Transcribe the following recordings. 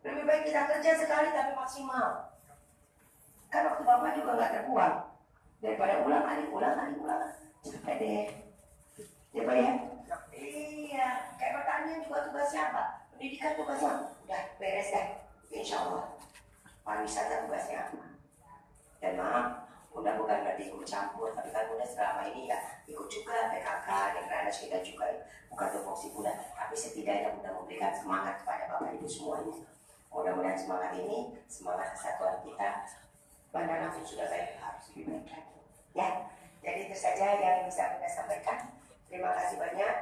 Lebih baik kita kerja sekali tapi maksimal. Kan waktu Bapak juga nggak terbuang. Daripada ulang. Capek deh. Ya Pak ya? Iya, kayak pertanian juga tugasnya apa? Pendidikan tugasnya udah beres dah. Insya Allah. Pariwisata tugasnya apa? Dan maaf, Bunda bukan berarti ikut campur, tapi kan Bunda selama ini ya ikut juga PKK dan karena kita juga bukan tupoksi Bunda, tapi setidaknya Bunda memberikan semangat kepada Bapak Ibu semuanya. Mudah-mudahan semangat ini, semangat kesatuan kita, Bandar Lampung sudah baik, harus lebih baik lagi. Ya, jadi itu saja yang bisa Bunda sampaikan. Terima kasih banyak.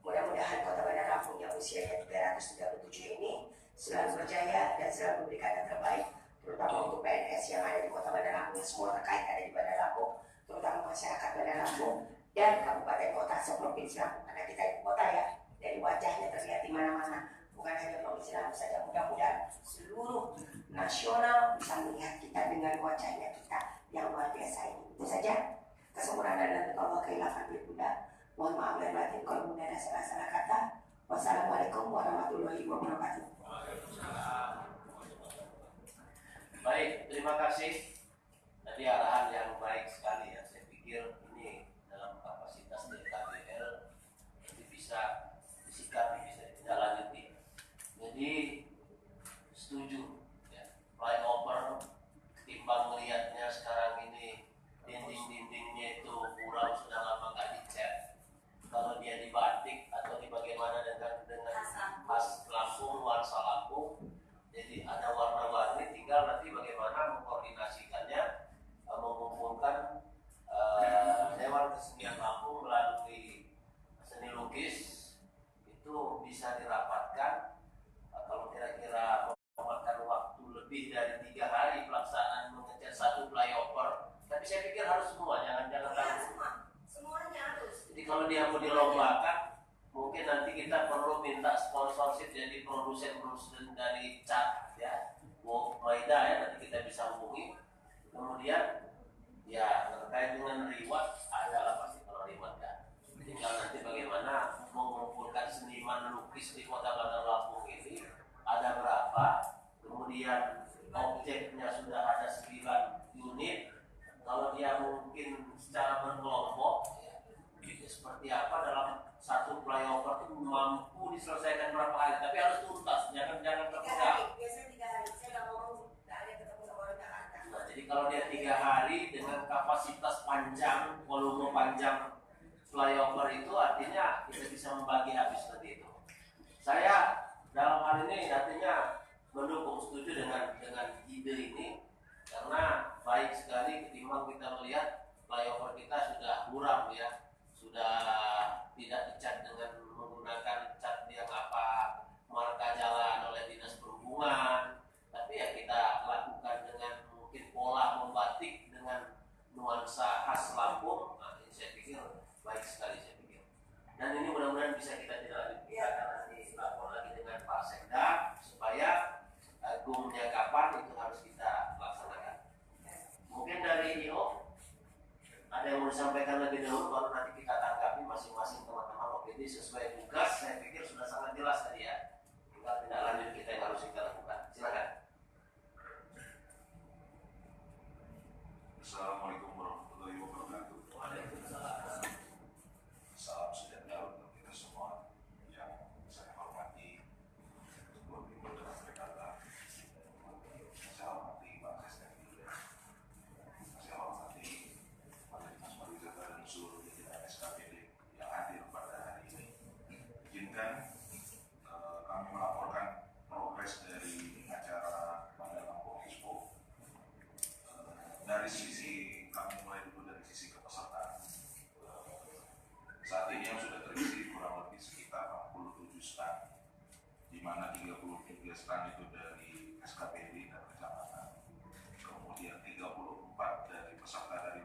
Mudah-mudahan Kota Bandar Lampung yang usianya 337 ini selalu berjaya dan selalu memberikan yang terbaik, terutama untuk PNS yang ada di Kota Bandar Lampung, semua terkait ada di Bandar Lampung, terutama masyarakat Bandar Lampung dan kabupaten kota seprovinsi Lampung, karena kita ibu kota ya, dari wajahnya terlihat di mana-mana, bukan hanya provinsi Lampung saja. Mudah-mudahan seluruh nasional bisa melihat kita dengan wajahnya kita yang luar biasa ini. Itu saja. Kesempurnaan dan Allah kehilangan Bunda. Mohon maaf lahir batin kalau Bunda ada salah-salah kata. Wassalamualaikum warahmatullahi wabarakatuh. Baik, terima kasih. Tadi arahan yang baik sekali ya. Saya pikir ini dalam kapasitas DKBL nanti bisa disikapi, bisa ditindaklanjuti. Jadi setuju ya, flyover ketimbang melihatnya sekarang ini dinding-dindingnya itu kurang, sudah lama nggak dicat. Kalau dia dibatik atau di bagaimana dengan khas Lampung, nuansa Lampung, jadi ada warna-warni, tinggal nanti bagaimana mengkoordinasikannya, mengumpulkan Dewan Kesenian Lampung melalui seni lukis itu bisa dirapatkan. Kalau kira-kira memakan waktu lebih dari 3 hari pelaksanaan mengecat satu flyover, tapi saya pikir harus semua, jangan Semuanya harus. jadi kalau dia mau dilombakan, mungkin nanti kita perlu minta sponsorship jadi produsen dari cat ya, Bu Maida ya, nanti kita bisa hubungi. Kemudian ya terkait dengan reward, ada lah pasti kalau reward ya. Tinggal nanti bagaimana mengumpulkan seniman lukis di Kota Bandar Lampung ini ada berapa, kemudian objeknya sudah ada 9 unit. Kalau dia mungkin secara berkelompok ya, seperti apa dalam satu flyover itu mampu diselesaikan berapa hari, tapi harus tuntas, jangan terpegang. Biasanya 3 hari, saya nggak mau ada ketemu sama orang Jakarta. Nah, jadi kalau dia 3 hari dengan kapasitas panjang, volume panjang flyover itu artinya kita bisa membagi habis seperti itu. Saya dalam hal ini artinya mendukung, setuju dengan ide ini, karena baik sekali ketimbang kita melihat flyover kita sudah buram ya, sudah tidak dicat dengan menggunakan cat yang apa, marka jalan oleh dinas perhubungan, tapi ya kita lakukan dengan mungkin pola membatik dengan nuansa khas Lampung. Nah, ini saya pikir baik sekali, saya pikir. Dan ini mudah-mudahan bisa kita tidak nanti lapor lagi dengan Pak Sekda supaya gumnya kapan itu harus kita laksanakan. Mungkin dari IO ada yang mau disampaikan lebih dahulu, baru nanti kita tanggapi masing-masing teman-teman OPD sesuai tugas. Saya pikir sudah sangat jelas tadi ya. Tinggal tindak lanjut kita yang harus kita lakukan. Silakan. Assalamualaikum warahmatullahi wabarakatuh. Waalaikumsalam. Salam sejahtera untuk kita semua. Yang saya hormati Ketua Bidang Berkata, saya hormati Pak Sesnevi, saya hormati Pak Dinas Pariwisata dan seluruh jajaran SKPD yang hadir pada hari ini. Izinkan kami melaporkan progres dari acara Bandar Lampung Expo. Dari sisi kami mulai dulu dari sisi kepesertaan. Saat ini yang sudah terisi kurang lebih sekitar 47 stand, di mana 33 stand itu dari SKPD dan kecamatan, kemudian 34 dari peserta dari